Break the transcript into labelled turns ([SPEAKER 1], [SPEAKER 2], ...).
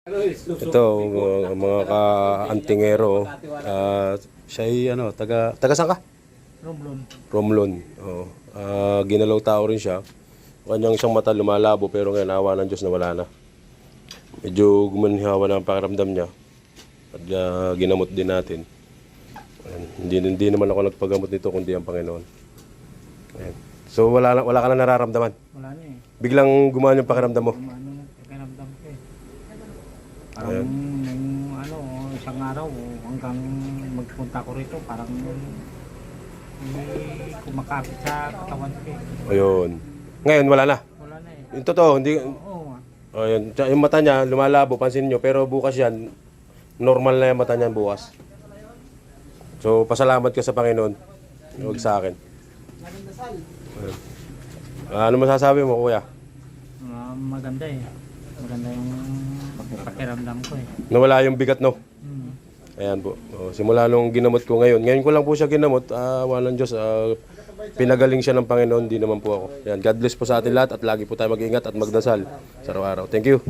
[SPEAKER 1] Ito, mga ka-antingero. Siya ay taga saan ka?
[SPEAKER 2] Romblon.
[SPEAKER 1] Romblon. Oo. Ginalaw tao rin siya. Kanyang isang mata lumalabo pero ngayon awa ng Diyos na wala na. Medyo gumanhawa na ang pakiramdam niya. At ginamot din natin. Ayan. Hindi naman ako nagpagamot nito kundi ang Panginoon. Ayan. So wala ka na nararamdaman?
[SPEAKER 2] Wala na eh.
[SPEAKER 1] Biglang gumaan yung pakiramdam mo?
[SPEAKER 2] Ano na pakiramdam ko eh. Parang nung isang araw hanggang magpunta ko rito parang hindi kumakapit sa katawan ko eh.
[SPEAKER 1] Ayun. Ngayon wala na?
[SPEAKER 2] Wala na eh.
[SPEAKER 1] Yung totoo, hindi...
[SPEAKER 2] Oo.
[SPEAKER 1] Ayun. Yung mata niya lumalabo, pansin nyo. Pero bukas yan, normal na yung mata niya bukas. So pasalamat ka sa Panginoon. Huwag sa akin. Ayun. Ano masasabi mo, kuya?
[SPEAKER 2] Maganda eh. Maganda yung pakiramdam ko eh.
[SPEAKER 1] Nawala yung bigat, no?
[SPEAKER 2] Mm.
[SPEAKER 1] Ayan po. Simula nung ginamot ko ngayon. Ngayon ko lang po siya ginamot. Walang Diyos. Pinagaling siya ng Panginoon. Di naman po ako. Ayan. God bless po sa atin lahat. At lagi po tayo mag-ingat at magdasal sa araw-araw. Thank you.